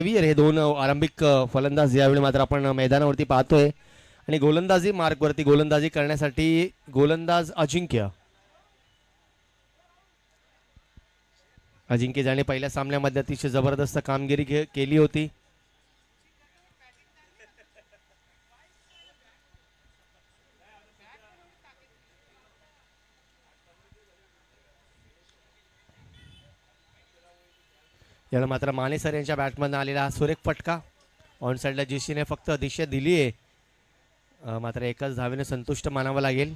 वीर हे दोन आरंभिक फलंदाज यावेळी मात्र आपण मैदानावरती पाहतोय आणि गोलंदाजी मार्कवरती गोलंदाजी करण्यासाठी गोलंदाज अजिंक्य ज्याने पहिल्या सामन्यामध्ये अतिशय जबरदस्त कामगिरी केली होती. याला मात्र माने सर यांच्या बॅटमधून आलेला सुरेख फटका ऑन साईडला जीसीने फक्त दिशा दिली आहे, मात्र एकाच धावेने संतुष्ट मानावं लागेल.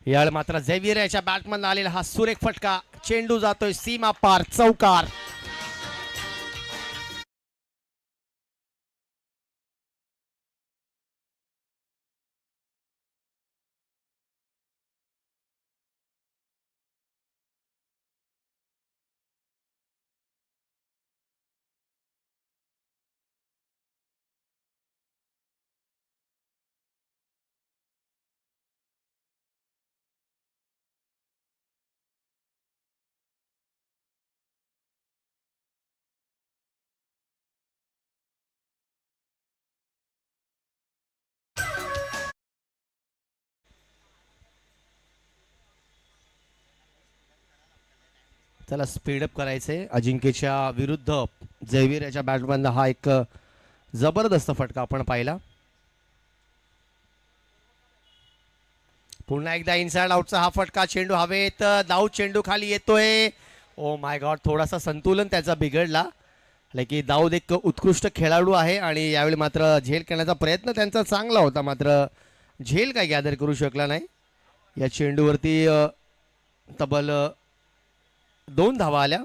यावेळी मात्र झेवियर याच्या बॅटमधून आलेला हा सुरेख फटका, चेंडू जातोय सीमा पार, चौकार. त्याला स्पीडअप करायचंय. अजिंक्यच्या विरुद्ध झेवियर याच्या बॅटमधला हा एक जबरदस्त फटका आपण पाहिला. पुन्हा एकदा इनसाइड आउटचा हा फटका, चेंडू हवेत, धाव चेंडू खाली येतोय. ओ माय गॉड, थोडासा संतुलन त्याचा बिघडला. की दाऊद एक उत्कृष्ट खेळाडू आहे आणि यावेळी मात्र झेल करण्याचा प्रयत्न त्यांचा चांगला होता, मात्र झेल काय गॅदर करू शकला नाही. या चेंडूवरती तब्बल 2 धावा आल्या.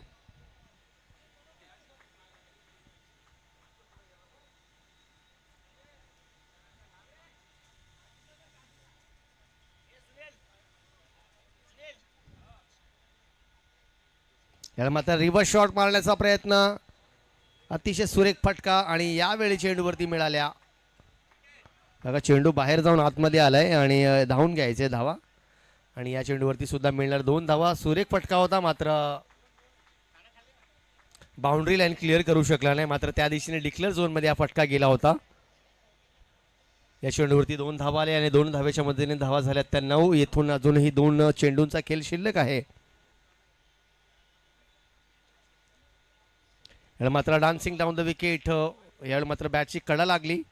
याला मात्र रिव्हर्स शॉट मारण्याचा प्रयत्न, अतिशय सुरेख फटका आणि यावेळी चेंडूवरती मिळाल्या. बघा चेंडू बाहेर जाऊन आतमध्ये आलाय आणि धावून घ्यायचे धावा आणि या चेंडूवरती सुद्धा मिळणार 2 धावा. सुरेख फटका होता, मात्र बाउंड्री लाईन क्लिअर करू शकला नाही, मात्र त्या दिशेने डिक्लेअर झोनमध्ये हा फटका गेला होता. या चेंडूवरती 2 धावा आले आणि 2 धावेच्या मदतीने धावा झाल्या त्या 9. येथून अजूनही 2 चेंडूंचा खेळ शिल्लक आहे. याला मात्र डान्सिंग डाऊन द विकेट, यावेळी मात्र बॅटची कडा लागली.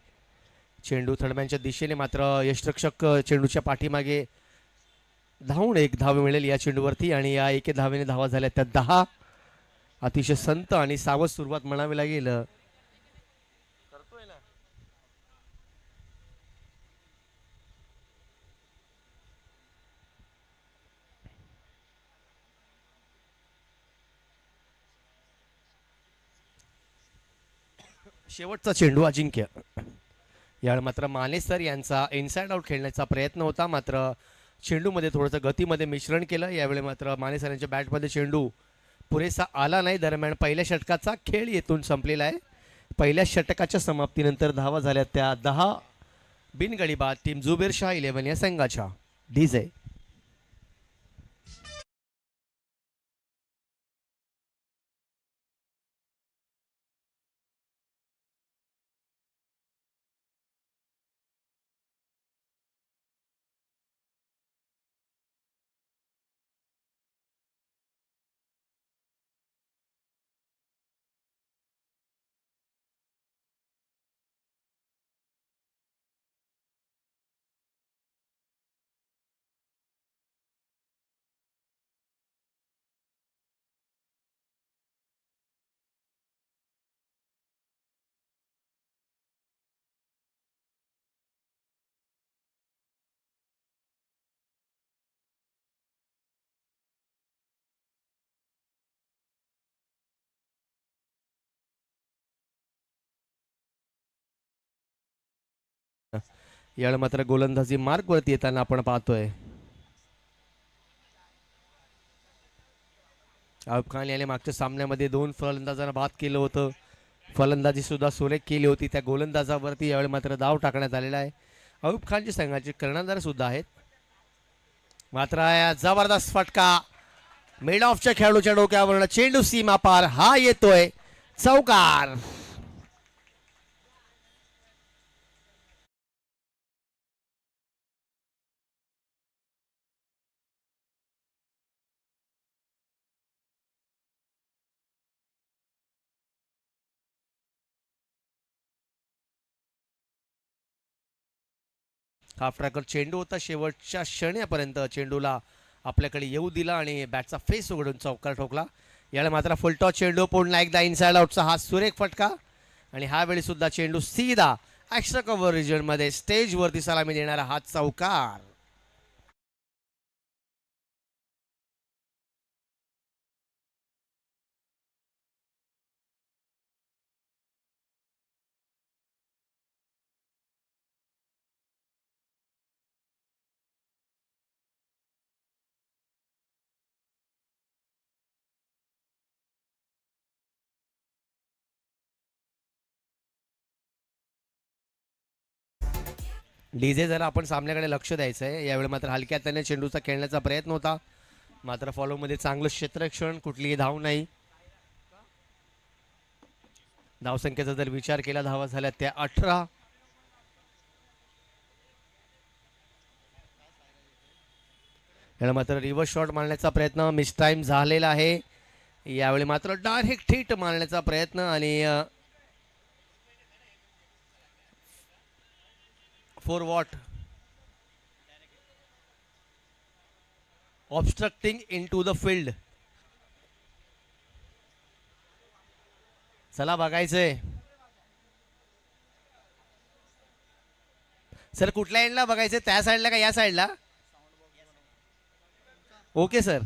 चेंडू थडम्यांच्या दिशेने, मात्र यष्टरक्षक चेंडूच्या पाठीमागे धावून 1 धाव मिळेल या चेंडूवरती आणि या 1 धावेने धावा झाल्या त्या 10. अतिशय संत आणि सावध सुरुवात म्हणावी लागेल. शेवटचा चेंडू अजिंक्य. यावेळी मात्र माने सर यांचा इनसाइड आउट खेळण्याचा प्रयत्न होता, मात्र चेंडूमध्ये थोडंसं गतीमध्ये मिश्रण केलं. यावेळी मात्र माने सर यांच्या बॅटमध्ये चेंडू पुरेसा आला नाही. दरम्यान पहिल्या षटकाचा खेळ येथून संपलेला आहे. पहिल्या षटकाच्या समाप्तीनंतर धावा झाल्या त्या 10. बिनगडी बाद टीम जुबेर शाह 11 या संघाच्या. डीजे यावेळी मात्र गोलंदाजी मार्कवरती येताना आपण पाहतोय. आयुब खान याने मागच्या सामन्यामध्ये 2 फलंदाजांना बाद केलं होतं. फलंदाजी सुद्धा सुरेख केली होती. त्या गोलंदाजावरती यावेळी मात्र दाव टाकण्यात आलेला आहे. आयुब खानचे संघाचे कर्णधार सुद्धा आहेत. मात्र जबरदस्त फटका मिड ऑफच्या खेळाडूच्या डोक्यावरून चेंडू सीमा पार, हा येतोय चौकार. हाफ ट्रॅकर चेंडू होता, शेवटच्या क्षणापर्यंत चेंडूला आपल्याकडे येऊ दिला आणि बॅटचा फेस उघडून चौकार ठोकला. याला मात्र फुलटॉस चेंडू पुन्हा एकदा इनसाइड आउटचा हा सुरेख फटका आणि ह्यावेळी सुद्धा चेंडू सीधा एक्स्ट्रा कव्हर रिजन मध्ये स्टेजवरती सलामी देणारा हा चौकार. डीजे जरा आपण सामन्याकडे लक्ष द्यायचं आहे. यावेळी मात्र हलक्या त्याने चेंडूचा खेळण्याचा प्रयत्न होता, मात्र फॉलोमध्ये चांगलं क्षेत्ररक्षण, कुठलीही धाव नाही. धावसंख्येचा जर विचार केला, धावा झाल्या त्या 18. याला मात्र रिव्हर्स शॉट मारण्याचा प्रयत्न मिस टाइम झालेला आहे. यावेळी मात्र डायरेक्ट हिट मारण्याचा प्रयत्न आणि for what obstructing in to the field. चला बघायचंय सर, कुठल्या एंडला बघायचंय, त्या साईडला का या साईडला? ओके सर,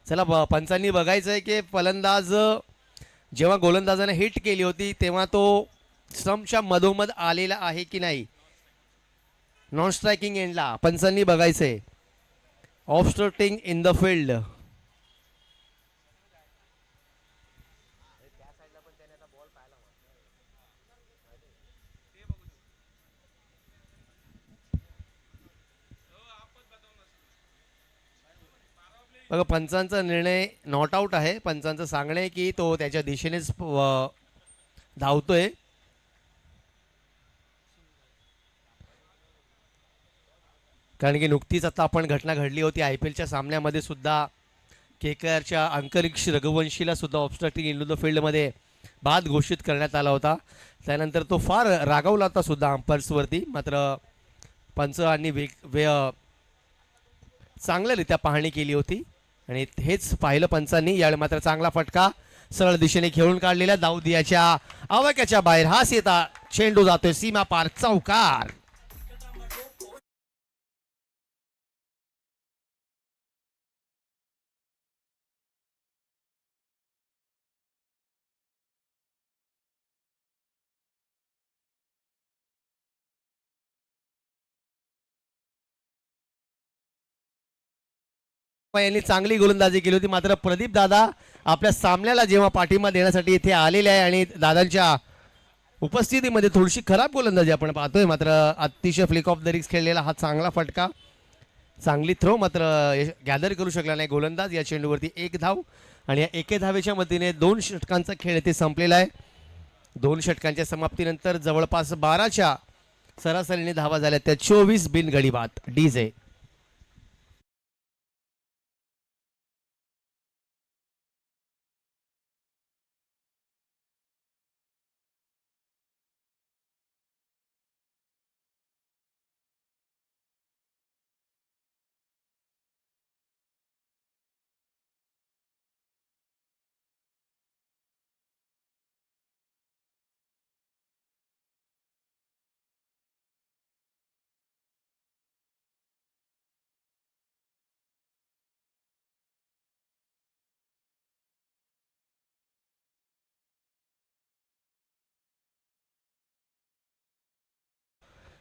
चला पंचांनी बघायचंय की फलंदाज जेव्हा गोलंदाजाने हिट केली होती तेव्हा तो स्टंपच्या मधोमध आलेला आहे की नाही. नॉन स्ट्रायकिंग एंडला पंचांनी बघायचंय. Obstructing in the field. बघा, पंचांचा निर्णय नॉट आउट आहे. पंचांचं सांगणं आहे की तो त्याच्या दिशेनेच धावतोय. कारण की नुकतीच आता आपण घटना घडली होती IPLच्या सामन्यामध्ये सुद्धा KKRच्या अंतरिक्ष रघुवंशीला सुद्धा ऑब्स्ट्रक्टिंग इन टू द फील्डमध्ये बाद घोषित करण्यात आला होता. त्यानंतर तो फार रागावला होता सुद्धा अंपायर्सवरती. मात्र पंचांनी चांगल्यारीत्या पाहणी केली होती आणि हेच पाहिलं पंचांनी. यावेळी मात्र चांगला फटका सरळ दिशेने खेळून काढलेला, दाऊदियाच्या आवाक्याच्या बाहेर हा येता चेंडू जातोय सीमा पार, चौकार. यांनी चांगली गोलंदाजी केली होती, मात्र प्रदीप दादा आपल्या सामन्याला जेव्हा पाठिंबा देण्यासाठी इथे आलेले आहे आणि दादांच्या उपस्थितीमध्ये थोडीशी खराब गोलंदाजी आपण पाहतोय. मात्र अतिशय फ्लिक ऑफ द रिक्स खेळलेला हा चांगला फटका, चांगली थ्रो मात्र गॅदर करू शकला नाही गोलंदाज. या चेंडूवरती 1 धाव आणि या 1 धावेच्या मदतीने 2 षटकांचा खेळ इथे संपलेला आहे. 2 षटकांच्या समाप्तीनंतर जवळपास 12च्या सरासरीने धावा झाल्या त्या 24 बिनगडी बाद. डीजे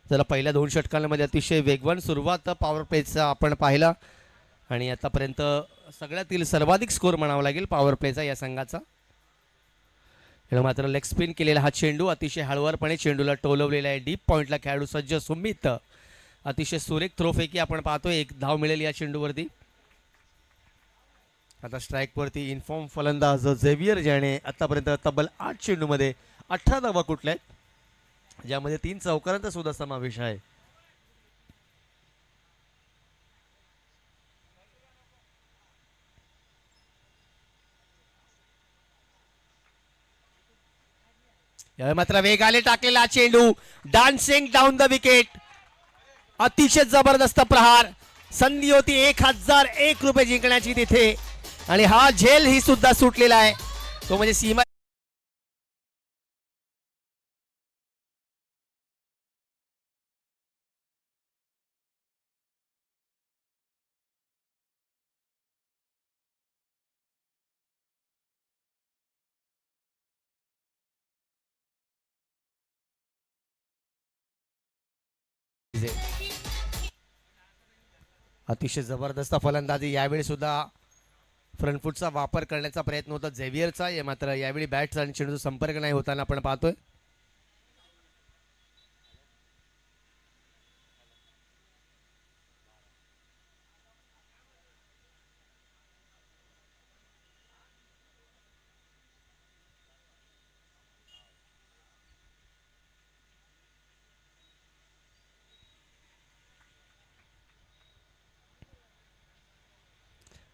जरा पहिल्या 2 षटकांमध्ये अतिशय वेगवान सुरुवात पॉवर प्लेचा आपण पाहिला आणि आतापर्यंत सगळ्यातील सर्वाधिक स्कोर म्हणावा लागेल पॉवर प्लेचा या संघाचा. मात्र लेग स्पिन केलेला हा चेंडू अतिशय हळुवारपणे चेंडूला टोलवलेला आहे. डीप पॉईंटला खेळाडू सज्ज सुमित. अतिशय सुरेख थ्रोफेकी आपण पाहतोय. एक धाव मिळेल या चेंडूवरती. आता स्ट्राईकवरती इन्फॉर्म फलंदाज झेवियर ज्याने आतापर्यंत तब्बल 8 चेंडूमध्ये 18 धावा कुठल्या आहेत, ज्यामध्ये 3 चौकारांचा सुद्धा समावेश आहे. यावेळी मात्र वेगाने टाकलेला चेंडू डान्सिंग डाऊन द विकेट. अतिशय जबरदस्त प्रहार. संधी होती 1001 रुपये जिंकण्याची तिथे आणि हा झेल ही सुद्धा सुटलेला आहे. तो म्हणजे सीमा. अतिशय जबरदस्त फलंदाजी. यावेळी सुद्धा फ्रंटफूटचा वापर करण्याचा प्रयत्न होता झेवियरचा. मात्र यावेळी बॅट आणि चेंडूचा संपर्क नाही होताना आपण पाहतोय.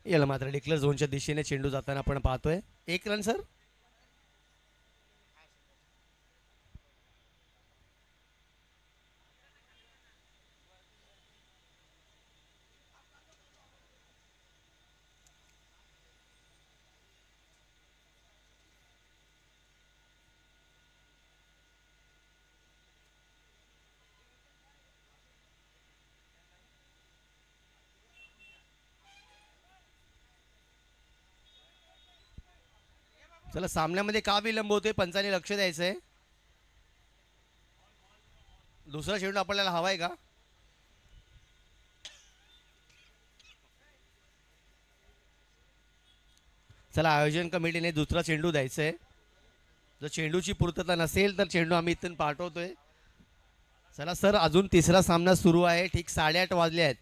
याला मात्र डिक्लेअर झोनच्या दिशेने चेंडू जाताना आपण पाहतोय. 1 रन सर. चला सामन्यामध्ये का विलंब होतोय पंचाने लक्ष द्यायचंय. दुसरा चेंडू आपल्याला हवाय का. चला आयोजन कमिटीने दुसरा चेंडू द्यायचंय. जर चेंडूची पूर्तता नसेल तर चेंडू आम्ही इथून पाठवतोय. चला सर अजून तिसरा सामना सुरू आहे. ठीक 8:30 वाजले आहेत.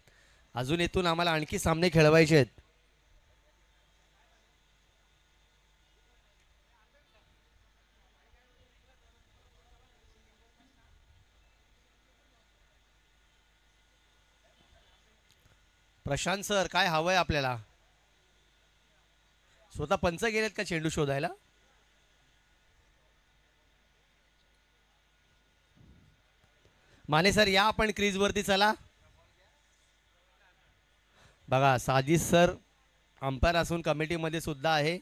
अजून इथून आम्हाला आणखी सामने खेळवायचे आहेत. प्रशांत सर काय हवंय आपल्याला. स्वतः पंच गेलेत का चेंडू शोधायला. माने सर या आपण क्रीज वरती चला. बघा साजिद सर अंपायर असून कमिटीमध्ये सुद्धा आहे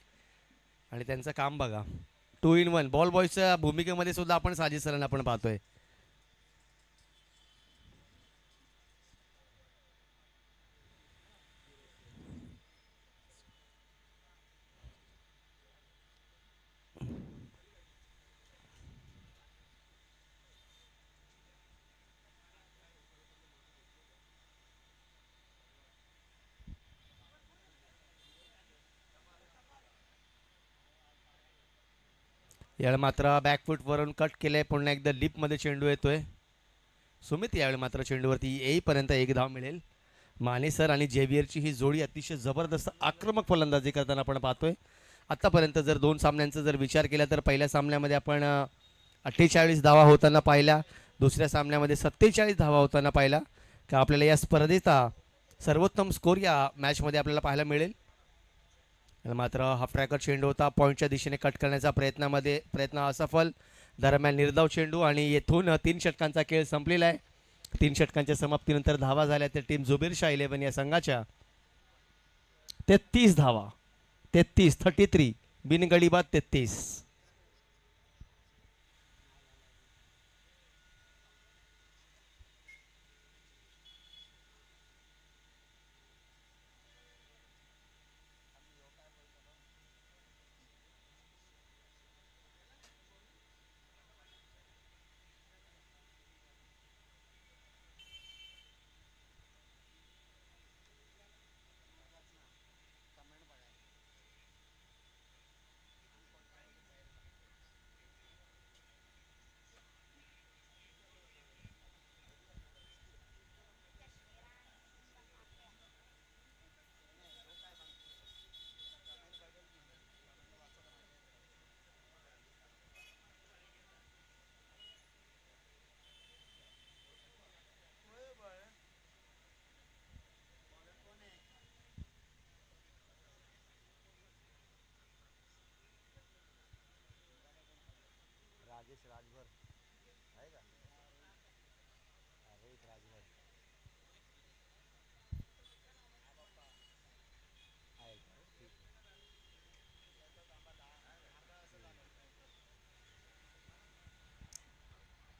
आणि त्यांचं काम बघा. 2 in 1 बॉल बॉयच्या भूमिकेमध्ये सुद्धा आपण साजिद सरांना आपण पाहतोय. यावेळी मात्र बॅकफूट वरून कट केलंय. पुन्हा एकदा लिप मध्ये चेंडू येतोय. सुमित यावेळी मात्र चेंडूवरती येईपर्यंत 1 धाव मिळेल. माने सर आणि जेवियरची ही जोडी अतिशय जबरदस्त आक्रमक फलंदाजी करताना आपण पाहतोय. आतापर्यंत जर 2 सामन्यांचा जर विचार केला तर पहिल्या सामन्यामध्ये आपण 48 धावा होताना पाहिल्या. दुसऱ्या सामन्यामध्ये 47 धावा होताना पाहिला. का आपल्याला या स्पर्धेचा सर्वोत्तम स्कोर या मॅचमध्ये आपल्याला पाहायला मिळेल. मात्र हाफ ट्रॅकर चेंडू होता. पॉईंटच्या दिशेने कट करण्याचा प्रयत्न असफल. दरम्यान निर्धाव चेंडू आणि येथून 3 षटकांचा खेळ संपलेला आहे. 3 षटकांच्या समाप्तीनंतर धावा झाल्या त्या टीम जुबेर शाह 11 या संघाच्या 33 धावा. 33 बिनगडी बाद 33.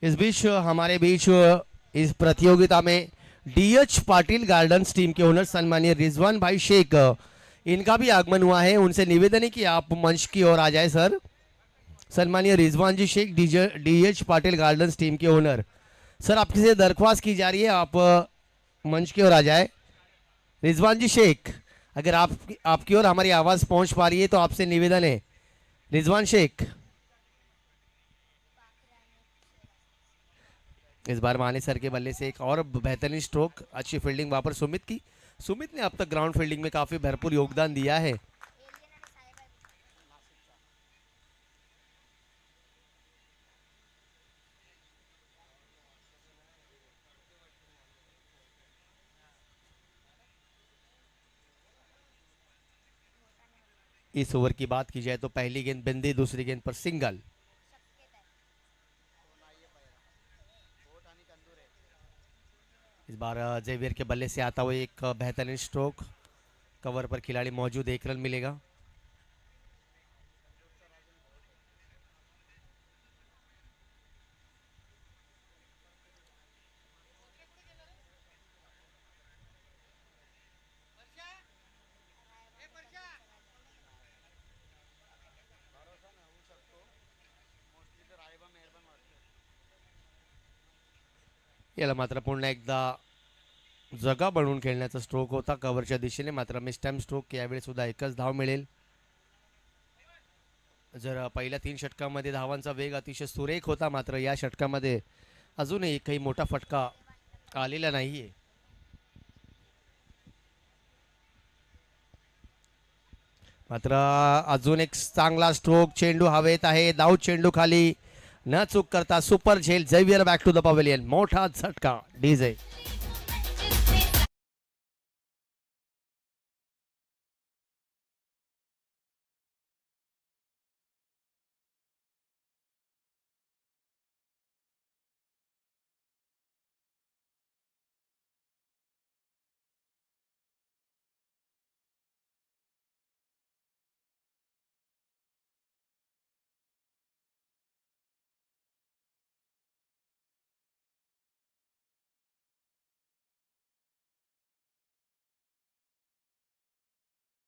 इस बीच हमारे बीच इस प्रतियोगिता में डीएच पाटिल गार्डन्स टीम के ओनर सन्माननीय रिजवान भाई शेख इनका भी आगमन हुआ है। उनसे निवेदन है कि आप मंच की ओर आ जाए सर। सन्माननीय Rizwan ji Shaikh DH Patil gardens team के ओनर, सर आपकी से दरख्वास्त की जा रही है आप मंच की ओर आ जाए। रिजवान जी शेख, अगर आपकी ओर हमारी आवाज़ पहुंच पा रही है तो आपसे निवेदन है। रिजवान शेख, इस बार माने सर के बल्ले से एक और बेहतरीन स्ट्रोक, अच्छी फील्डिंग वहां पर सुमित की। सुमित ने अब तक ग्राउंड फील्डिंग में काफी भरपूर योगदान दिया है। इस ओवर की बात की जाए तो पहली गेंद बिंदी, दूसरी गेंद पर सिंगल। इस बार जेवियर के बल्ले से आता हुआ एक बेहतरीन स्ट्रोक, कवर पर खिलाड़ी मौजूद, एक रन मिलेगा। याला मात्र पुन्हा एकदा जगा बनवून खेळण्याचा स्ट्रोक होता कव्हरच्या दिशेने, मात्र मिस टाइम स्ट्रोक, यावेळी सुद्धा एकच धाव मिळेल। जर पहिल्या 3 षटकामध्ये धावांचा वेग अतिशय सुरेख होता, मात्र या षटकामध्ये अजूनही काही मोठा फटका आलेला नाहीये। मात्र अजून एक चांगला स्ट्रोक, चेंडू हवेत आहे, धाव चेंडू खाली, न चूक करता सुपर झेल, Xavier back to the pavilion, मोठा झटका डीजे।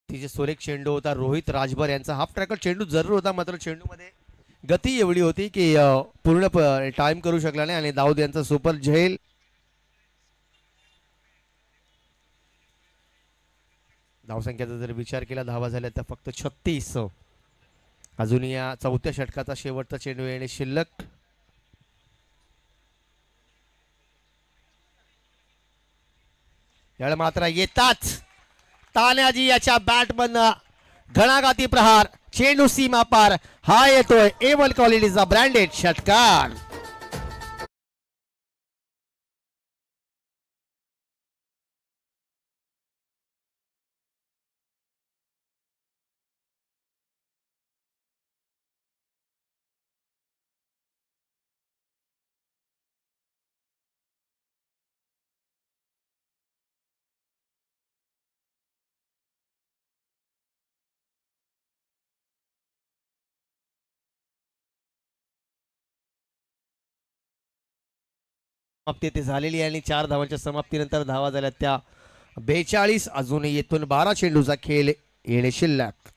तिचे सुरेख चेंडू होता, रोहित राजभर यांचा हाफ ट्रॅकर चेंडू जरूर होता, मात्र चेंडूमध्ये गती एवढी होती की पूर्ण टाइम करू शकला नाही आणि दाऊद यांचा सुपर झेल। धावसंख्येचा जर विचार केला, धावा झाल्या तर फक्त 36। अजून या चौथ्या षटकाचा शेवटचा चेंडू येणे शिल्लक। यावेळी मात्र येताच तान्याजी याच्या बॅटमधनं घणाघाती प्रहार, चेंडू सीमा पार, हा येतोय A1 क्वालिटीचा ब्रँडेड षटकार। समाप्ती ती झालेली आहे आणि 4 धावांच्या समाप्तीनंतर धावा झाल्या त्या 42। अजूनही येथून 12 चेंडूचा खेळ येणे शिल्लक।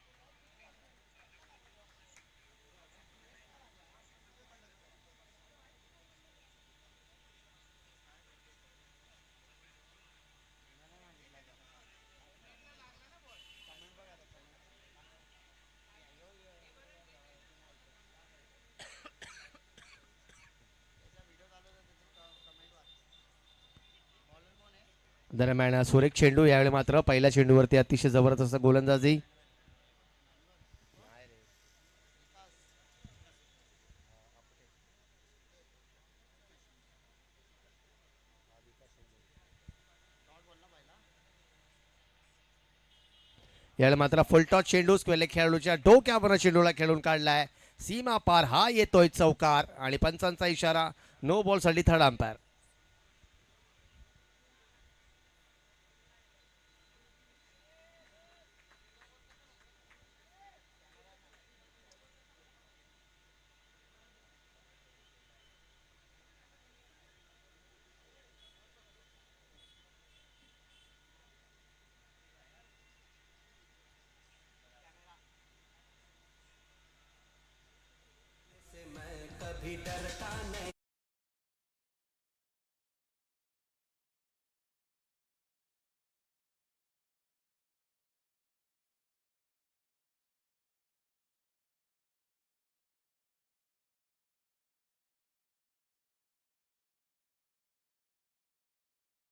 दरम्यान सुरेख चेंडू, यावेळी मात्र पहिल्या चेंडूवरती अतिशय जबरदस्त गोलंदाजी। यावेळी मात्र फुलटॉस चेंडू स्क्वेले खेळाडूच्या डोक्यावर चेंडूला खेळून काढलाय सीमा पार, हा येतोय चौकार आणि पंचांचा इशारा, नो बॉल साठी थर्ड अंपायर।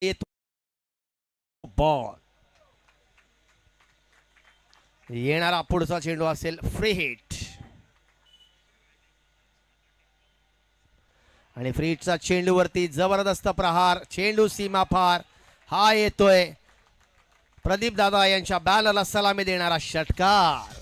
येतो बॉल. येणारा पुढचा चेंडू असेल फ्री हिट. आणि फ्री हिटचा चेंडूवरती जबरदस्त प्रहार. चेंडू सीमा पार. हा येतोय प्रदीप दादा यांच्या बॅलरला सलामी देणारा षटकार.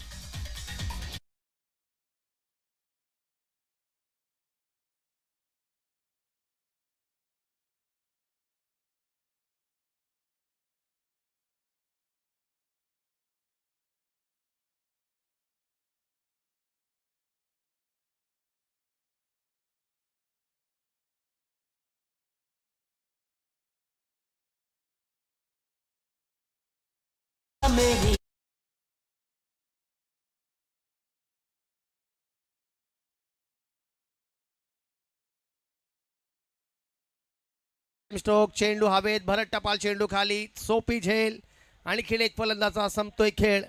स्ट्रोक. चेंडू हवेत. भरत टपाल चेंडू खाली. सोपी झेल. आणखीन एक फलंदाचा संपतोय खेळ.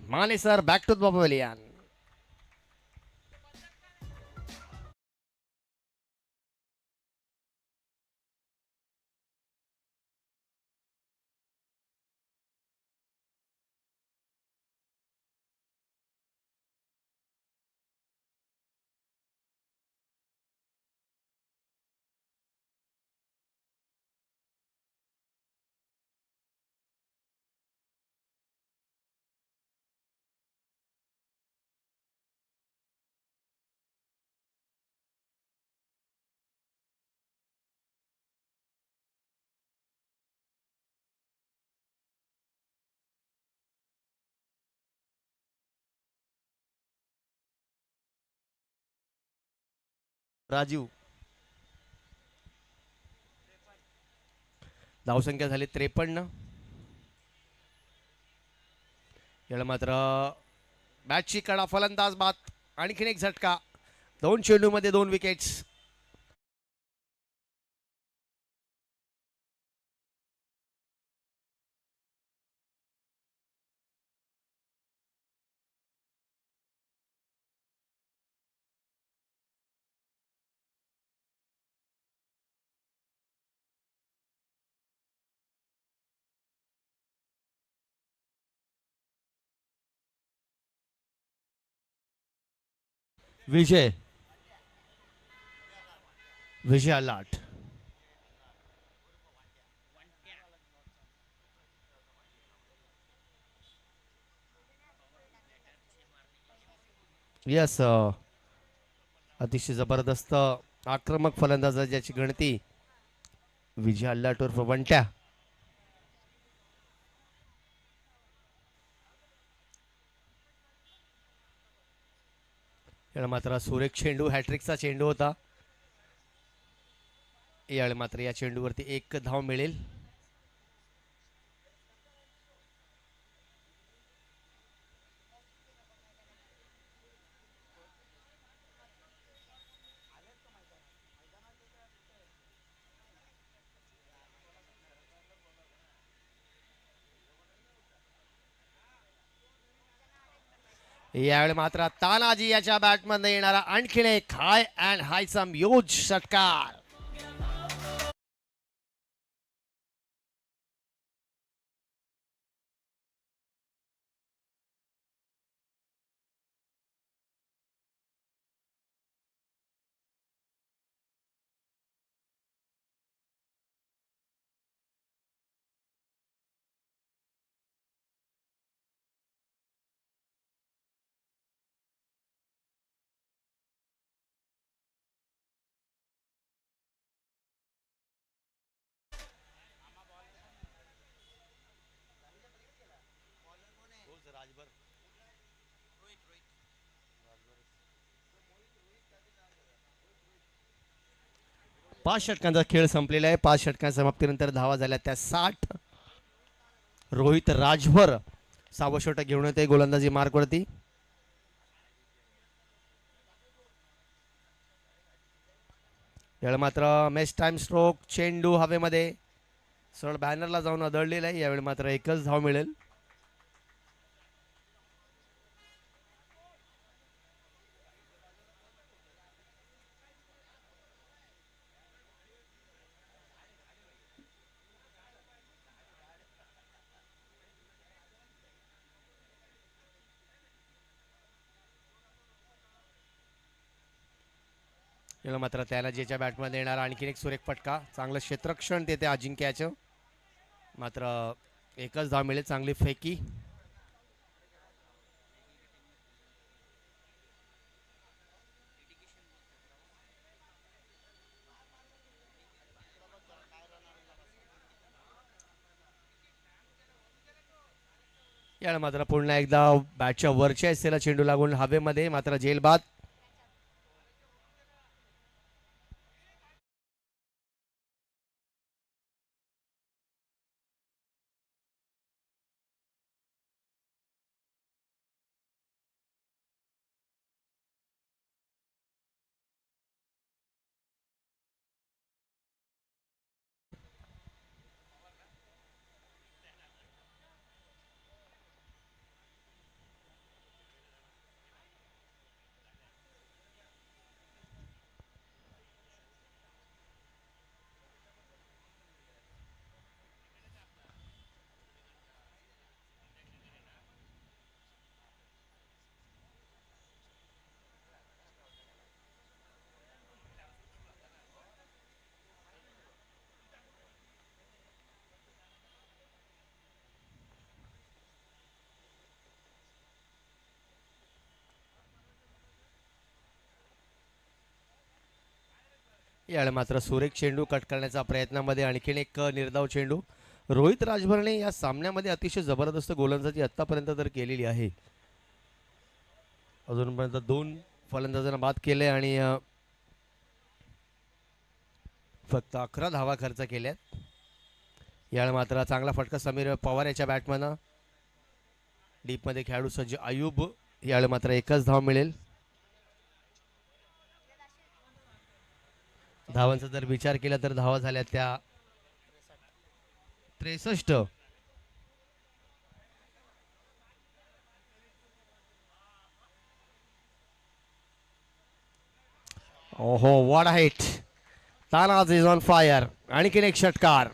Mane sir back to the pavilion. Rajeev. धावसंख्या झाली 53. याला मात्र बॅटची कडा. फलंदाज बाद. आणखीन एक झटका. 2 चेंडूमध्ये 2 विकेट्स. विजय. विजय अलाट. यस. अतिशय जबरदस्त आक्रमक फलंदाज ज्याची गणती विजय अल्लाट उर्फ वंट्या. याला मात्र सुरेख चेंडू. हॅट्रिकचा चेंडू होता. यावेळी मात्र या चेंडूवरती 1 धाव मिळेल. यावेळी मात्र तानाजी याच्या बॅटमध्ये येणारा आणखीन एक हाय अँड हायसम ह्यूज षटकार. पाच षटकांचा खेळ संपलेला आहे. 5 षटकांच्या समाप्तीनंतर धावा झाल्या त्या 60. रोहित राजभर 6वं षटक घेऊन येते गोलंदाजी मार्कवरती. यावेळी मात्र मेस टाइम स्ट्रोक. चेंडू हवेमध्ये सरळ बॅनरला जाऊन आदळलेला आहे. यावेळी मात्र 1च धाव मिळेल. याला मात्र त्याला ज्याच्या बॅटमध्ये येणार आणखीन एक सुरेख फटका. चांगलं क्षेत्ररक्षण देते अजिंक्याचं. मात्र एकच धाव मिळेल. चांगली फेकी. याला मात्र पुन्हा एकदा बॅटच्या वरच्या हिस्सेला चेंडू लागून हवेमध्ये मात्र झेलबाद. यावेळी मात्र सुरेख चेंडू कट करण्याचा प्रयत्नामध्ये आणखीन एक निर्धाव चेंडू. रोहित राजभरने या सामन्यामध्ये अतिशय जबरदस्त गोलंदाजी आतापर्यंत तर केलेली आहे. अजूनपर्यंत 2 फलंदाजांना बाद केले आणि फक्त 11 धावा खर्च केल्यात. यावेळी मात्र चांगला फटका समीर पवार याच्या बॅटमॅन. डीपमध्ये खेळाडू सज्ज आयुब. यावेळी मात्र एकच धाव मिळेल. धावांचा जर विचार केला तर धावा झाल्या त्या 63. ओहो what a hit. Tanaji is on fire. आणखीन एक षटकार.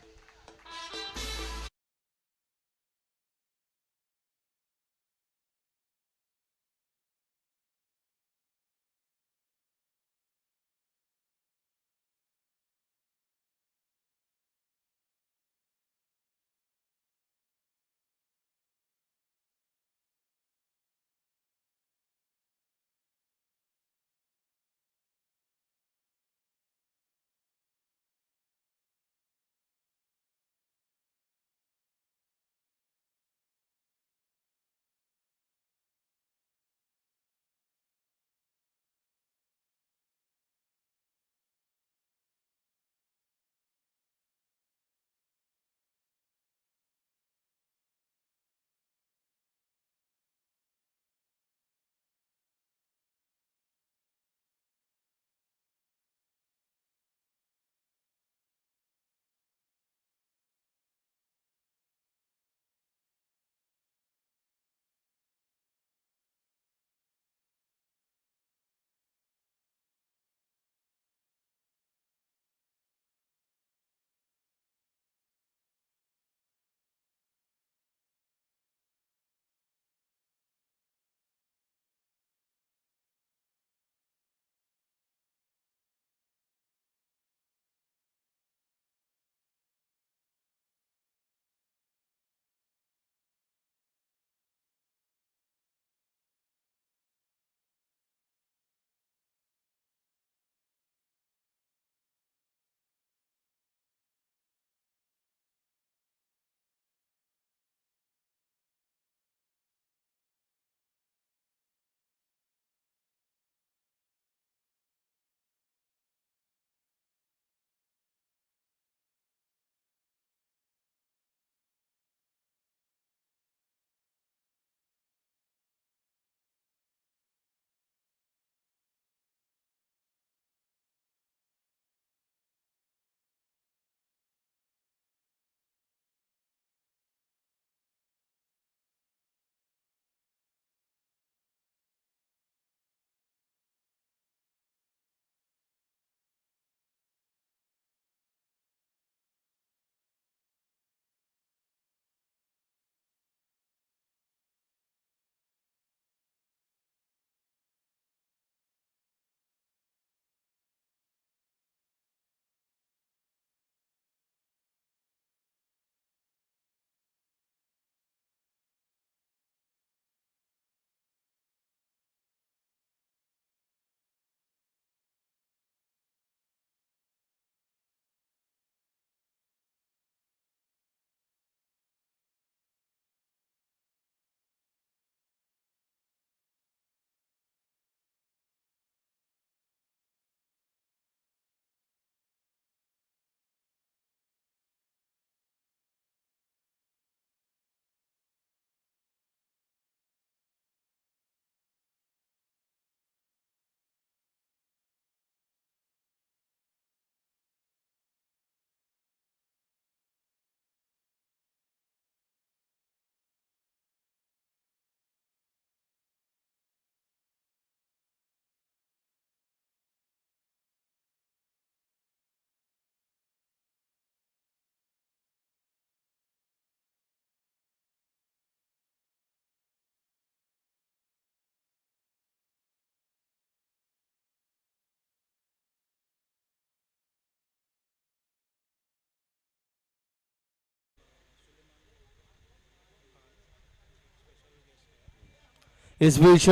इस बीच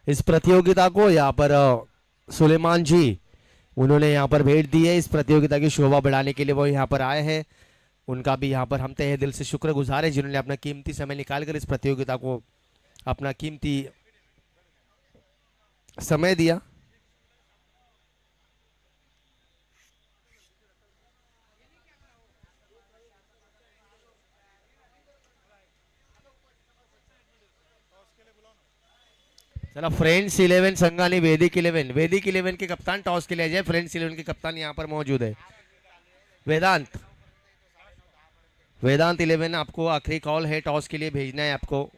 इस प्रतियोगिता को यहाँ पर सुलेमान जी उन्होंने यहाँ पर भेंट दी है। इस प्रतियोगिता की शोभा बढ़ाने के लिए वो यहाँ पर आए हैं। उनका भी यहाँ पर हम तहे दिल से शुक्रगुजार है जिन्होंने अपना कीमती समय निकालकर इस प्रतियोगिता को अपना कीमती समय दिया। चला फ्रेंड्स 11 संघानी वैदिक 11 के कप्तान टॉस के लिए जाए। फ्रेंड्स 11 के कप्तान यहाँ पर मौजूद है वेदांत। वेदांत 11 आपको आखिरी कॉल है, टॉस के लिए भेजना है आपको।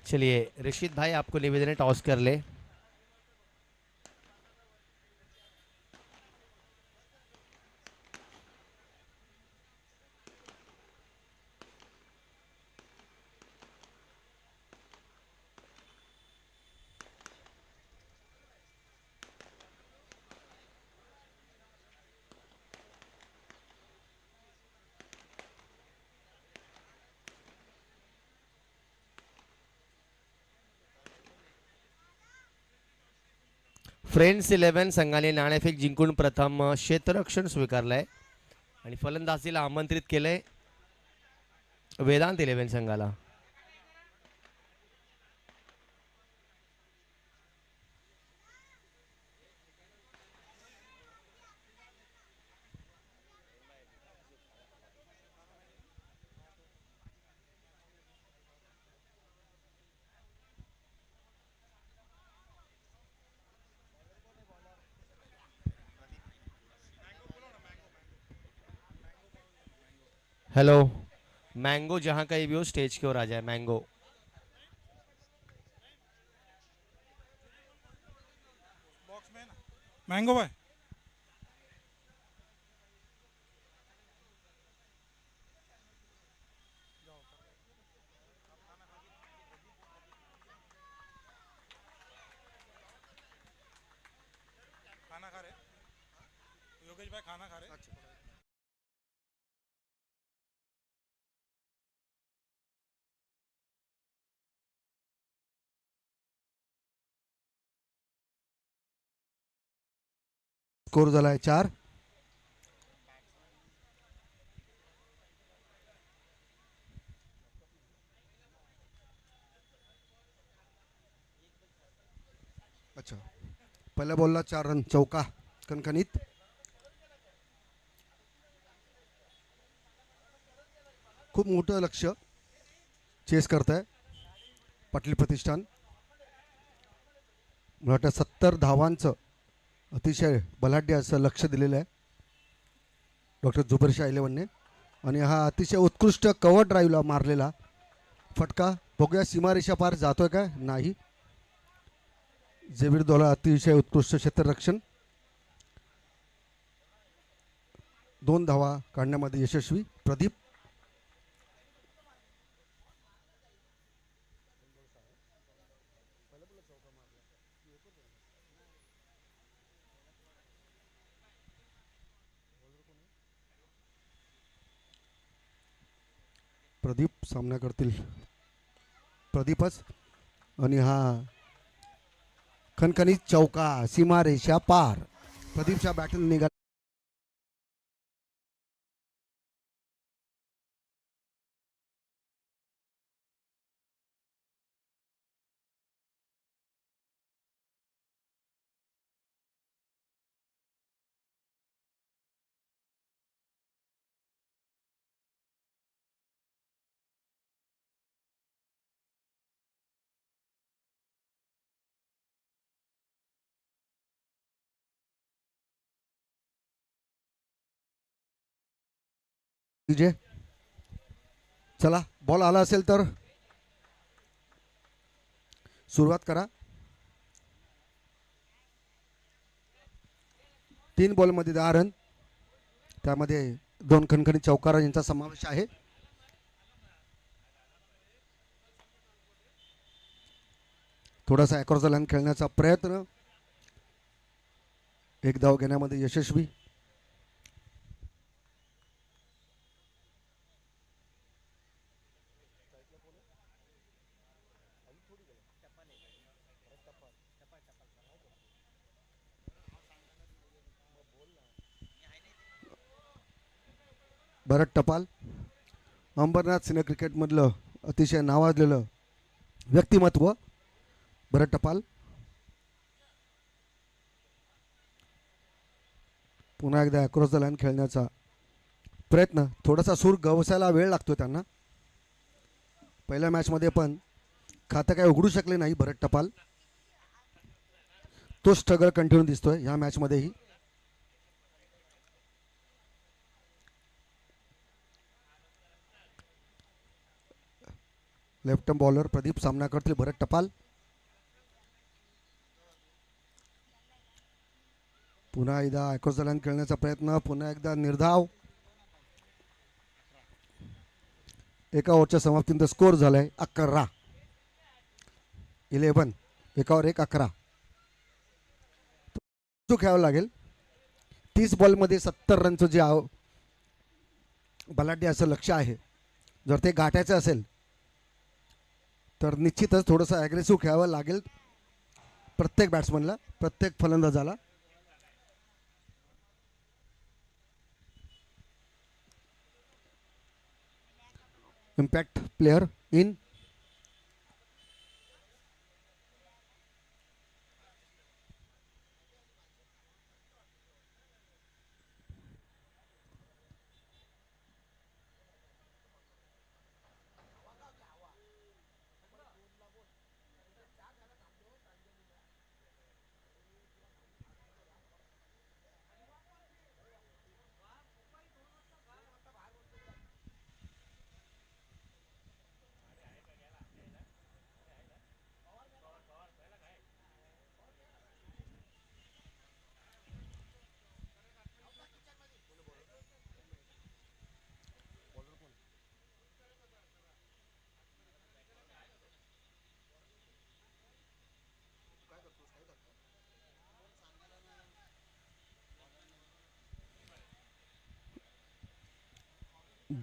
चलिए ऋषित भाई आपको निवेदन है टॉस कर ले। फ्रेंड्स 11 संघाने नाणेफेक जिंकून प्रथम क्षेत्ररक्षण स्वीकारलंय आणि फलंदाजीला आमंत्रित केलंय वेदांत 11 संघाला। हेलो मैंगो, जहां कहीं भी हो स्टेज की ओर आ जाए। मैंगो मैंगो भाई खाना खा रहे योगेश भाई खाना खा रहे। स्कोर झाला आहे 4. अच्छा, पहिल्या बॉलला 4 रन, चौका कणकणीत. खूप मोठं लक्ष चेस करत आहे पाटील प्रतिष्ठान. मला वाटतं 70 धावांचं अतिशय बलाढ्य असं लक्ष दिलेलं आहे डॉक्टर जुबेर शाह 11ने. आणि हा अतिशय उत्कृष्ट कव्हर ड्राईव्हला मारलेला फटका बघूया सीमारेषा पार जातोय का नाही. जेवीर दोला अतिशय उत्कृष्ट क्षेत्ररक्षण, 2 धावा काढण्यामध्ये यशस्वी. प्रदीप प्रदीप सामना करतील प्रदीपच. आणि हा खणखणीत चौका सीमारेषा पार. प्रदीपच्या बॅटल निघाला. विजय चला बॉल आला असेल तर सुरुवात करा. 3 बॉलमध्ये 10 रन, त्यामध्ये 2 खणखणीत चौकार यांचा समावेश आहे. थोडासा अक्रॉस द लाईन खेळण्याचा प्रयत्न, एक धाव घेण्यामध्ये यशस्वी. भरत टपाल, अंबरनाथ सिने क्रिकेटमधलं अतिशय नावाजलेलं व्यक्तिमत्व भरत टपाल. पुन्हा एकदा अक्रॉस द लाईन खेळण्याचा प्रयत्न, थोडासा सूर गवसायला वेळ लागतो त्यांना. पहिल्या मॅचमध्ये पण खातं काय उघडू शकले नाही भरत टपाल. तो स्ट्रगल कंटिन्यू दिसतोय ह्या मॅचमध्येही. लेफ्ट बॉलर प्रदीप सामना करतील भरत टपाल. पुन्हा एकदा अक्रॉस द लाईन खेळण्याचा प्रयत्न, पुन्हा एकदा निर्धाव. एका ओव्हरच्या समाप्तीनंतर स्कोर झालाय 11. एकावर 1 11. तो खेळावं लागेल. 30 बॉलमध्ये 70 रनचं जे बलाढ्य असं लक्ष आहे, जर ते गाठायचं असेल तर निश्चितच थोडंसं ॲग्रेसिव्ह खेळावं लागेल प्रत्येक बॅट्समनला, प्रत्येक फलंदाजाला. Impact player in.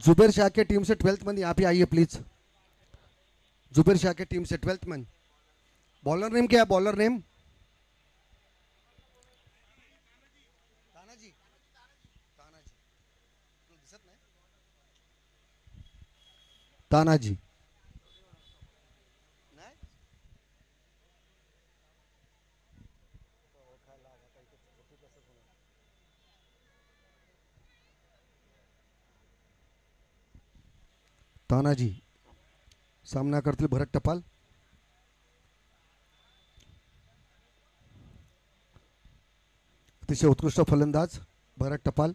Zuber Shah के टीम से 12th मैन यहाँ पे आइए प्लीज. जुबेर शाह के टीम से 12th मैन. बॉलर नेम क्या है? Bowler name Tanaji. तानाजी. तानाजी सामना करतील भरत टपाल. अतिशय उत्कृष्ट फलंदाज भरत टपाल.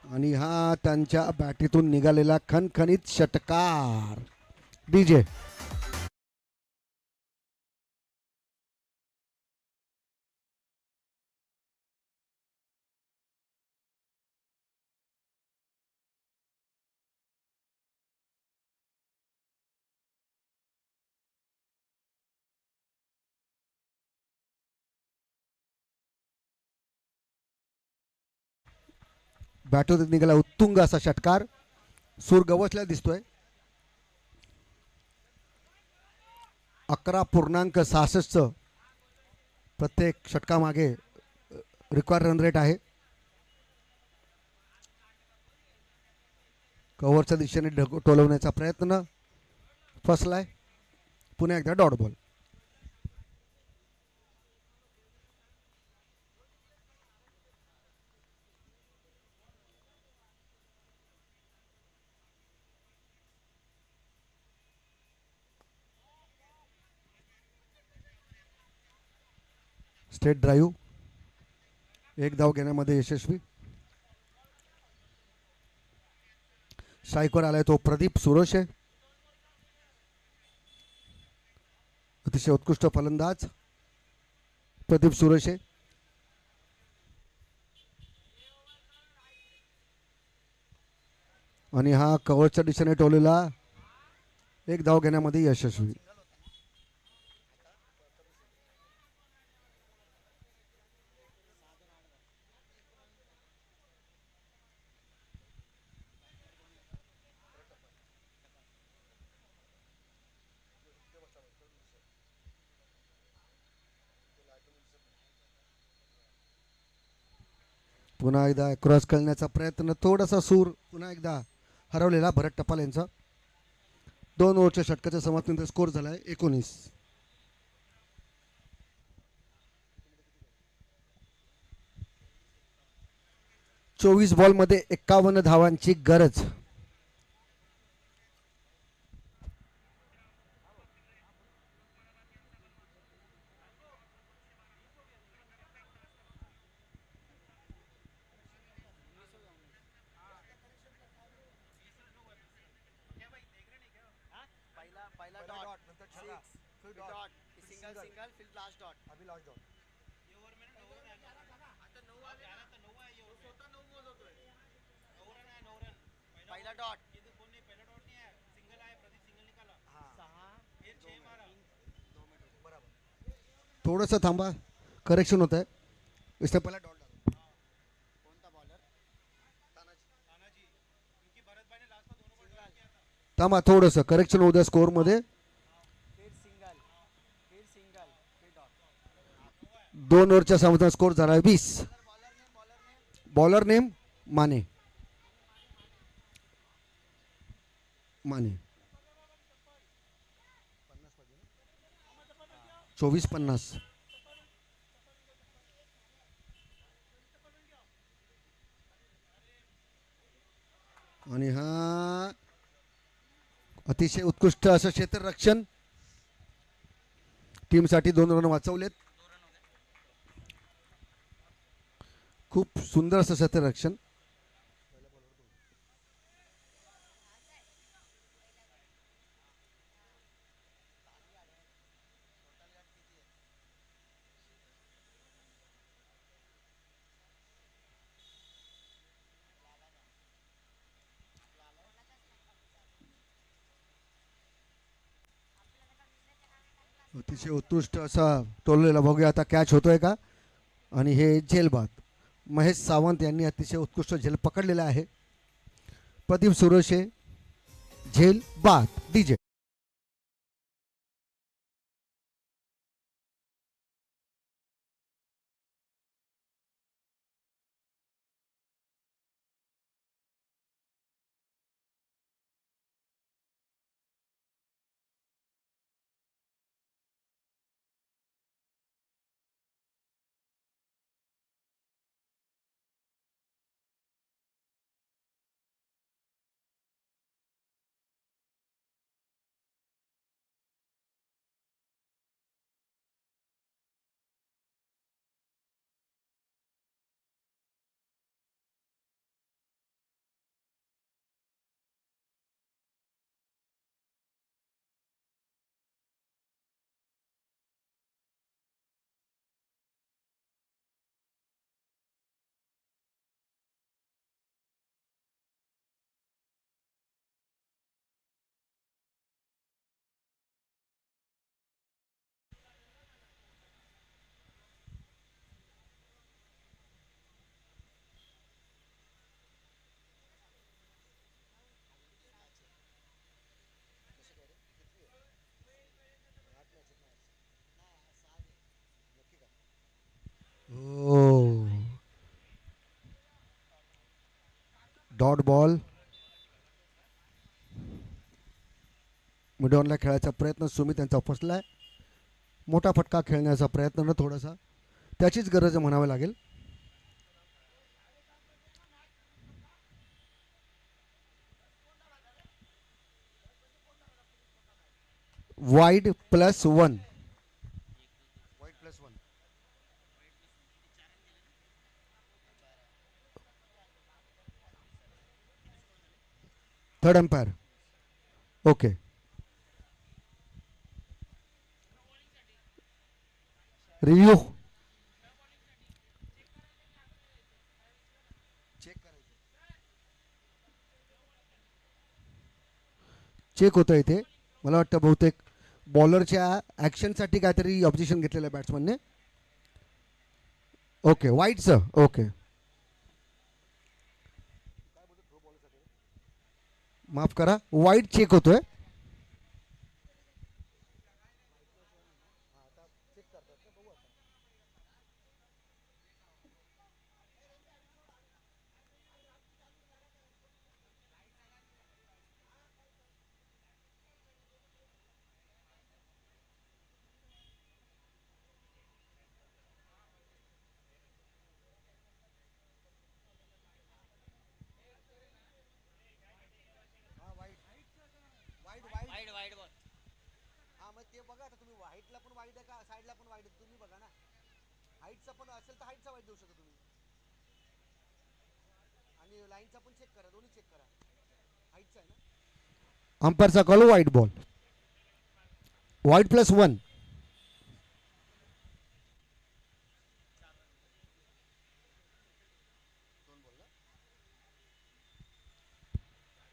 आणि हा त्यांच्या बॅटीतून निघालेला खणखणीत षटकार. डीजे बॅटवर निघाला उत्तुंग असा षटकार. सूर गवसला दिसतोय. 11.66 प्रत्येक षटकामागे रिक्वायर्ड रन रेट आहे. कव्हरच्या दिशेने टोलवण्याचा प्रयत्न फसलाय. पुन्हा एकदा डॉट बॉल. स्टेट ड्राईव्ह, एक धाव घेण्यामध्ये यशस्वी. स्ट्राईकवर आलाय तो प्रदीप सुरोशे. अतिशय उत्कृष्ट फलंदाज प्रदीप सुरोशे. आणि हा कव्हरच्या दिशेने टोलेला एक धाव घेण्यामध्ये यशस्वी. पुन्हा एकदा क्रॉस करण्याचा प्रयत्न, थोडासा सूर पुन्हा एकदा हरवलेला भरत टपाल यांचा. 2 ओव्हरच्या षटकाच्या समाप्तीनंतर स्कोर झालाय 19. 24 बॉलमध्ये 51 धावांची गरज. थोडंसं थांबा, करेक्शन होत आहे. इससे पहिला डॉट डाला. थांबा, थोडंसं करेक्शन होऊ द्या स्कोअरमध्ये. 2 ओव्हरच्या समाप्तीनंतर स्कोर झाला 20. Bowler name Mane. माने 24-50. आणि हा अतिशय उत्कृष्ट असं क्षेत्ररक्षण. टीमसाठी 2 रन वाचवलेत. खूप सुंदर असं क्षेत्ररक्षण. अतिशय उत्कृष्ट असा टोललेला, बघूया आता कॅच होतोय का. आणि हे झेलबाद महेश सावंत यांनी अतिशय उत्कृष्ट झेल पकडलेला आहे. प्रदीप सुरोशे झेल बाद डीजे. Dot ball. मिडॉनला खेळायचा प्रयत्न सुमित यांचा फसलाय. मोठा फटका खेळण्याचा प्रयत्न न, थोडासा त्याचीच गरज म्हणावी लागेल. Wide +1. Third umpire. Okay. Review check करायचं. चेक होतं इथे. मला वाटतं बहुतेक बॉलरच्या ॲक्शनसाठी काहीतरी ऑब्जेक्शन घेतलेलं आहे बॅट्समनने. ओके वाईटचं. ओके माफ करा, वाईट चेक होतोय. Wide wide ball. हा मग ते बघा आता तुम्ही व्हाईटला पण वाईट आहे का साईडला पण वाईट आहे तुम्ही बघा ना. हाईटचा पण असेल तर हाईटचा वाईट देऊ शकता तुम्ही आणि लाईनचा पण चेक करा, दोन्ही चेक करा. हाईटचा आहे ना. अंपायरचा कॉल वाईट बॉल. वाईट +1.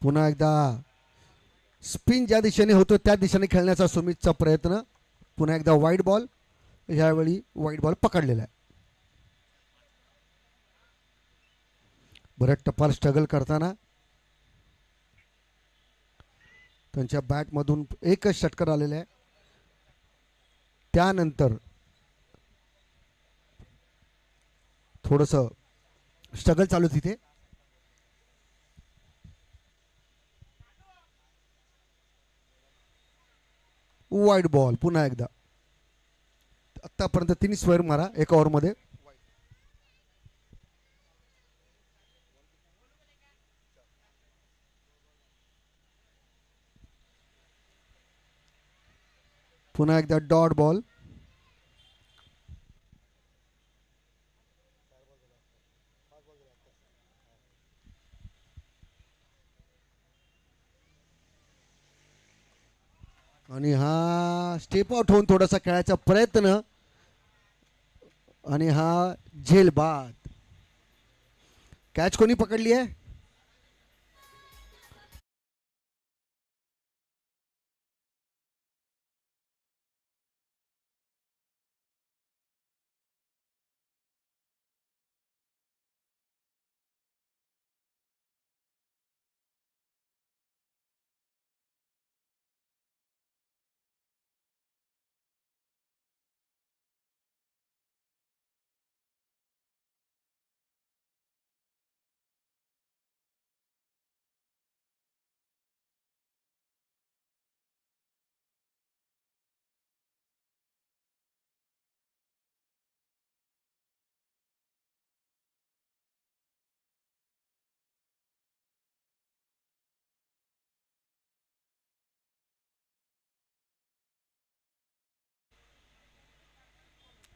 पुन्हा एकदा स्पिन ज्या दिशेने होतो त्या दिशेने खेळण्याचा सुमितचा प्रयत्न. पुन्हा एकदा वाईट बॉल. ह्यावेळी वाईट बॉल पकडलेला आहे. बरं टपाल स्ट्रगल करताना त्यांच्या बॅटमधून एकच षटकर आलेलं आहे. त्यानंतर थोडंसं स्ट्रगल चालू तिथे. वाईट बॉल. पुन्हा एकदा आत्तापर्यंत 3 स्क्वेअर मारा एका ओव्हरमध्ये. पुन्हा एकदा डॉट बॉल. आणि हा स्टेप आउट होऊन थोडासा खेळायचा प्रयत्न आणि हा झेल बाद. कॅच कोणी पकडली आहे.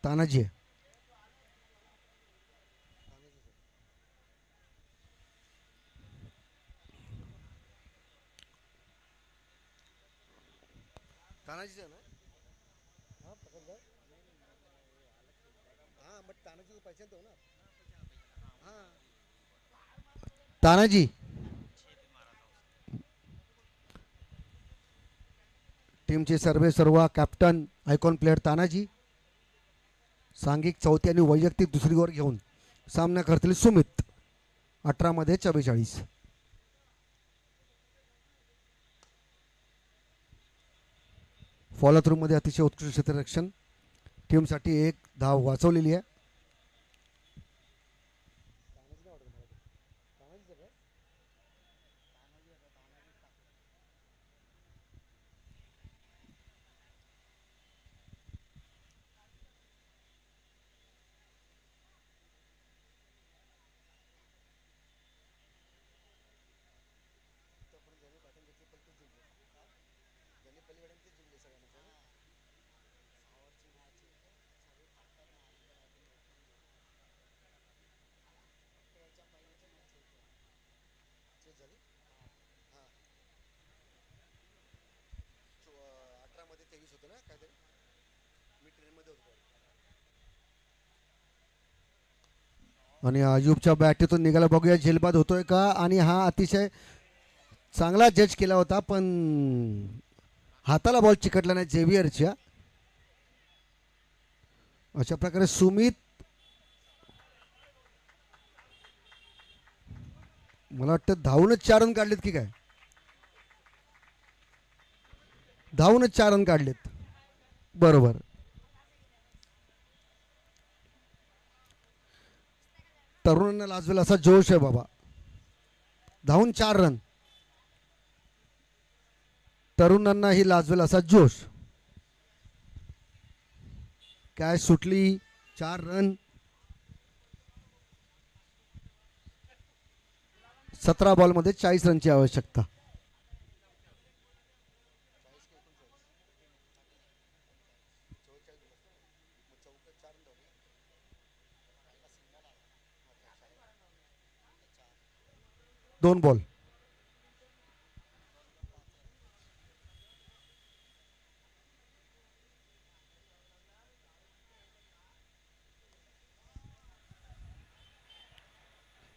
तानाजी आहे. तानाजीचं ना. हा पकडलं. हा बट तानाजी पैसे देऊ ना. हा तानाजी. टीमचे सर्व कॅप्टन आयकॉन प्लेअर तानाजी. सांघिक चौथी आणि वैयक्तिक दुसरी ओव्हर घेऊन सामना करतील सुमित. 18 मध्ये 44. फॉलो थ्रू मध्ये अतिशय उत्कृष्ट क्षेत्ररक्षण. टीमसाठी 1 धाव वाचवलेली आहे. आणि अयूबच्या बॅटीतून निघाला. बघूया झेलबाद होतोय का. आणि हा अतिशय चांगला जज केला होता पण हाताला बॉल चिकटला नाही झेवियरच्या. अशा प्रकारे सुमित, मला वाटतं धावूनच 4 रन काढलेत की काय. धावूनच 4 रन काढलेत बरोबर. तरुणांना लाजवेल असा जोश आहे बाबा. धावून 4 रन, तरुणांनाही लाजवेल असा जोश. काय सुटली 4 रन. 17 बॉलमध्ये 40 रनची आवश्यकता. दोन बॉल.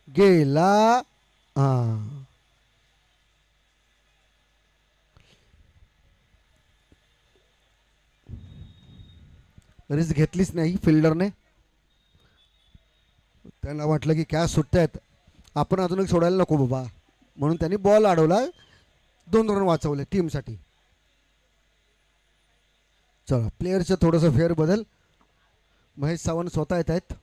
गेला. हा, रिस्क घेतलीच नाही फिल्डरने. त्यांना वाटलं की कॅच सुटतायत, आपण अजून एक सोडायला नको बाबा, म्हणून त्यांनी बॉल अडवला. 2 रन वाचवले टीमसाठी. चला प्लेयरचं थोडंसं फेरबदल. महेश सावंत स्वतः येत आहेत.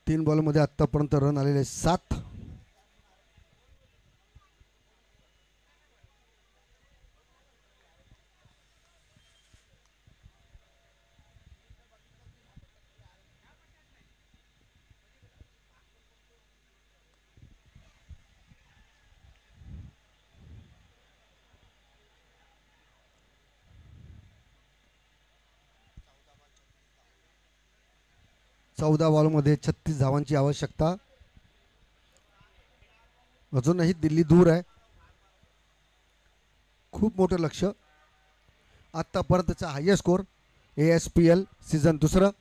तीन बॉलमध्ये आतापर्यंत रन आलेले 7. चौदा बॉलमध्ये 36 धावांची आवश्यकता. अजूनही दिल्ली दूर आहे. खूप मोठं लक्ष. आत्तापर्यंतचा हायेस्ट स्कोर ASPL सीझन 2.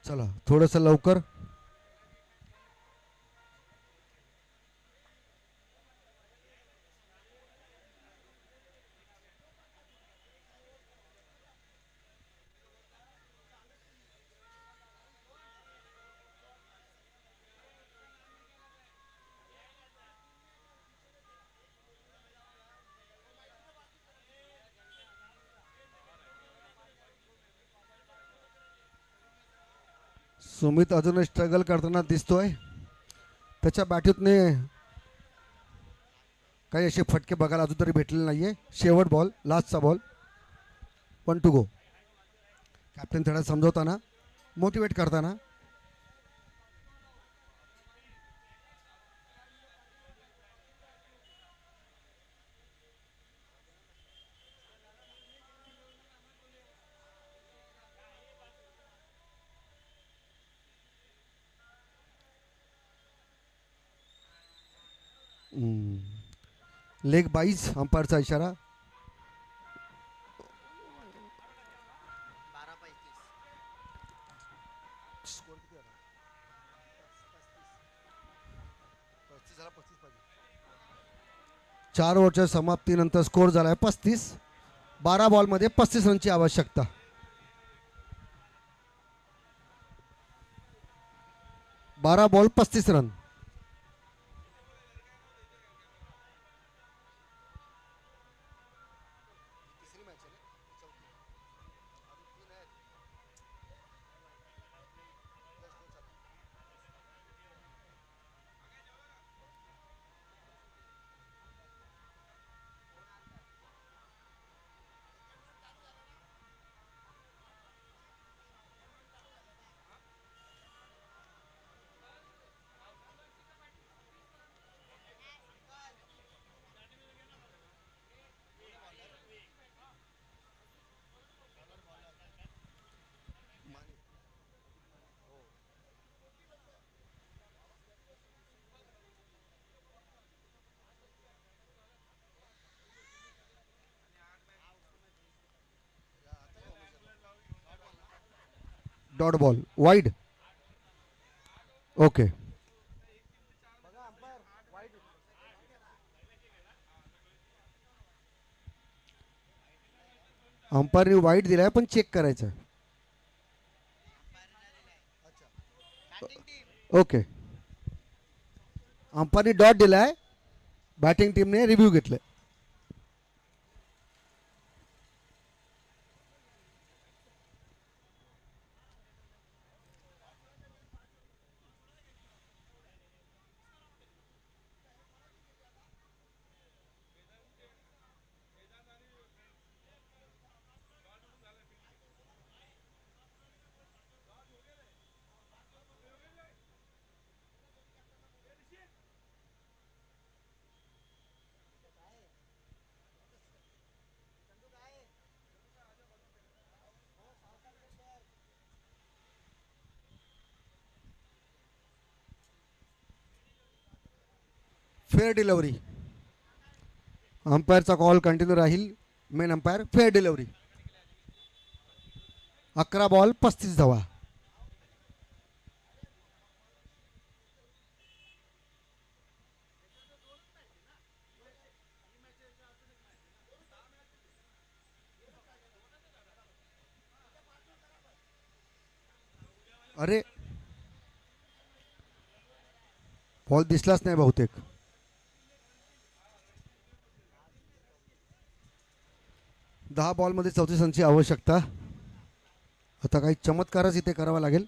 चला थोडंसं लवकर. सुमित अजूनही स्ट्रगल करताना दिसतोय. त्याच्या बॅटीतने काही असे फटके बघायला अजून तरी भेटलेले नाहीये. शेवट बॉल, लास्टचा बॉल. 1 to go. कॅप्टन थोडा समजवताना, मोटिवेट करताना. लेग बाईज अंपायरचा इशारा. चार ओव्हरच्या समाप्तीनंतर स्कोर झालाय 35. 12 बॉलमध्ये 35 रनची आवश्यकता. 12 ball 35 run. Dot ball wide. Okay. अंपायरने वाईट दिलाय पण चेक करायचं. ओके. अंपायरने डॉट दिलाय, बॅटिंग टीमने रिव्ह्यू घेतले. Fair delivery. अंपायरचा कॉल कंटिन्यू राहील. Main umpire fair delivery. 11 ball 35 धावा. अरे बॉल दिसलाच नाही बहुतेक. दहा बॉलमध्ये 34 रनची आवश्यकता. आता काही चमत्कारच इथे करावा लागेल.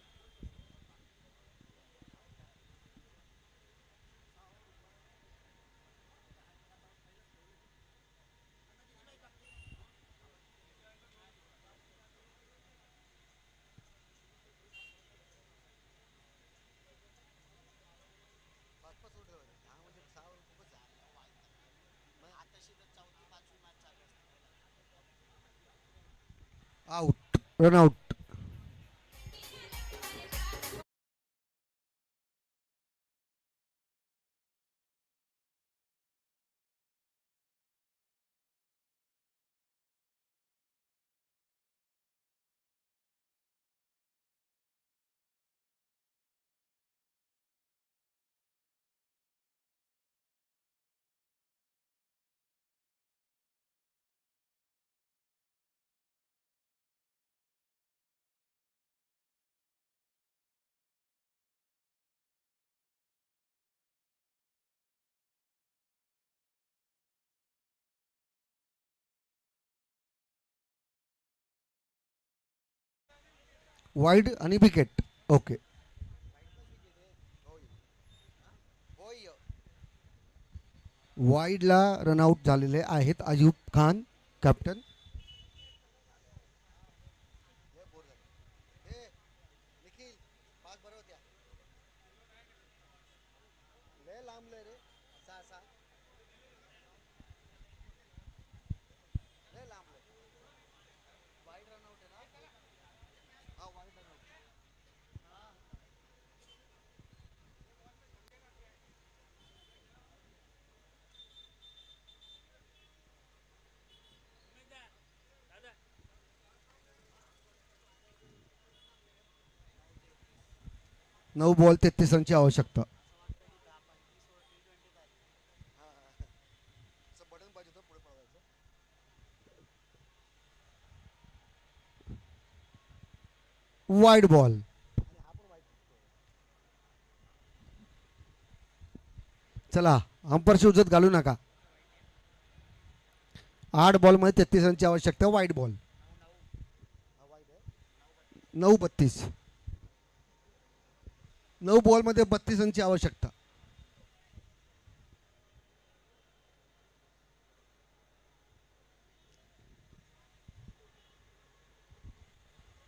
आउट. Run out. वाईड आणि विकेट. ओके. वाईडला रनआउट झालेले आहेत अयूब खान कॅप्टन. नऊ बॉल 33 रनची आवश्यकता. Wide ball. चला अंपरची उजत घालू नका. 8 बॉलमध्ये 33 रनची आवश्यकता. Wide ball. 9-32. 9 बॉलमध्ये 32 रनची आवश्यकता.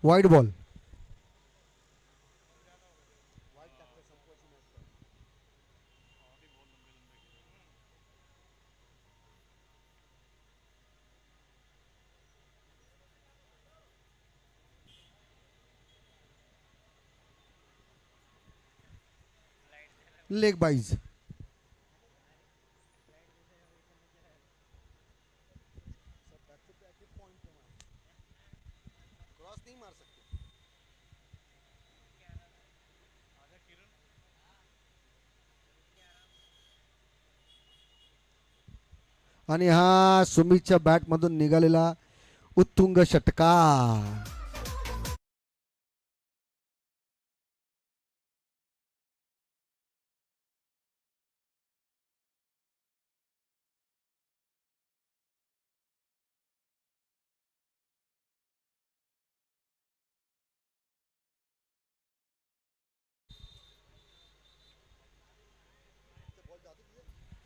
Wide ball. लेग बाईज. आणि हा सुमितच्या बॅटमधून निघालेला उत्तुंग षटकार.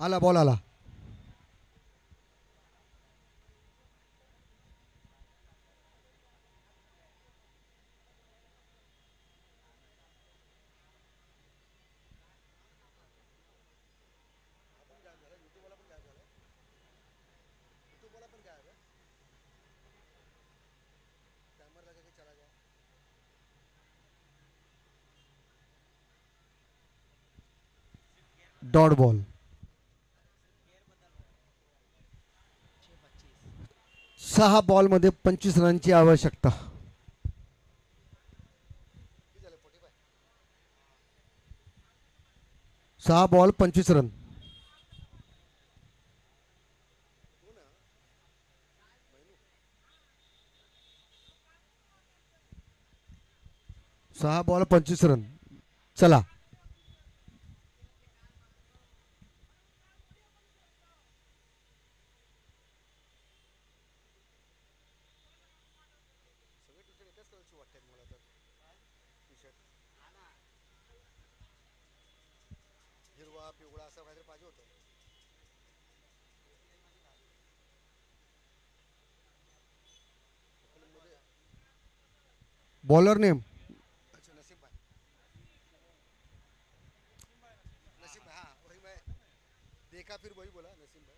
आला बॉल आला. Dot ball. 6 बॉलमध्ये 25 रनची आवश्यकता. 6 बॉल 25 रन. 6 ball 25 run. चला. बॉलर नेम नसीम भाई. हाँ वही मैं देखा फिर वही बोला नसीम भाई.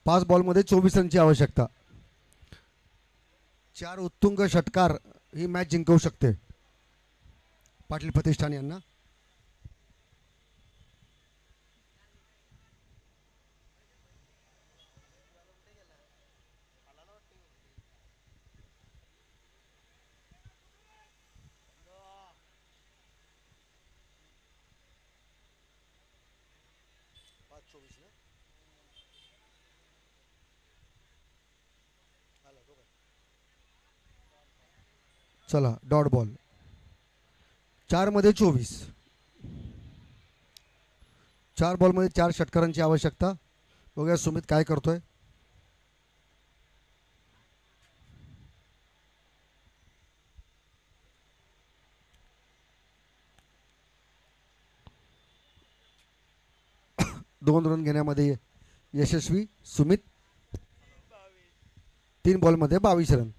पाच बॉलमध्ये 24 रनची आवश्यकता. 4 उत्तुंग षटकार ही मॅच जिंकवू शकते पाटील प्रतिष्ठान यांना. चला डॉट बॉल. 4 मध्ये 24. 4 बॉलमध्ये 4 षटकारांची आवश्यकता. बघूया सुमित काय करतोय. दोन रन घेण्यामध्ये यशस्वी सुमित. 3 बॉलमध्ये 22 रन.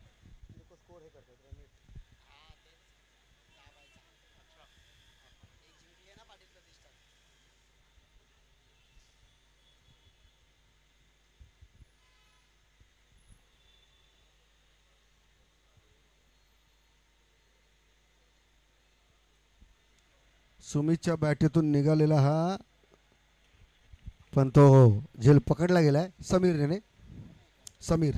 सुमितच्या बॅटीतून निघालेला हा, पण तो झेल पकडला गेलाय समीरने. समीर.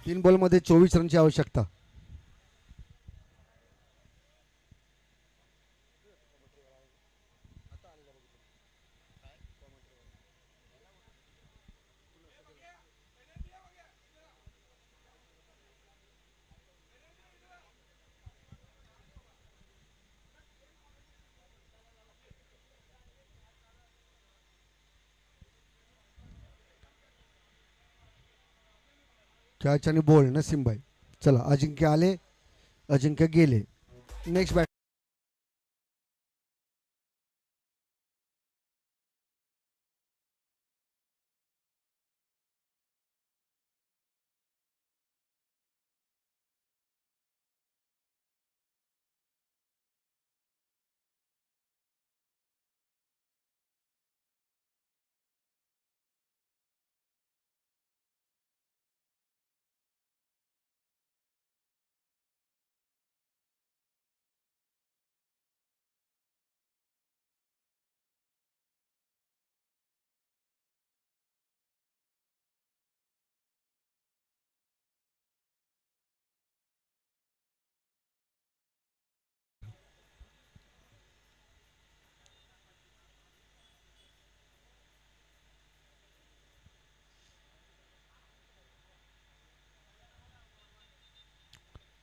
तीन बॉलमध्ये 24 रनची आवश्यकता. कॅच आणि बॉल नसीमभाई. चला अजिंक्य आले, अजिंक्य गेले. Next bat.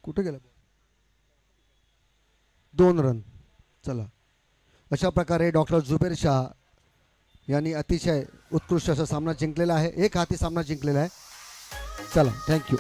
कुठे गेला 2 रन. चला, अशा प्रकारे डॉक्टर जुबेर शाह यांनी अतिशय उत्कृष्ट असा सामना जिंकलेला आहे. एक हाती सामना जिंकलेला आहे. चला, थँक्यू.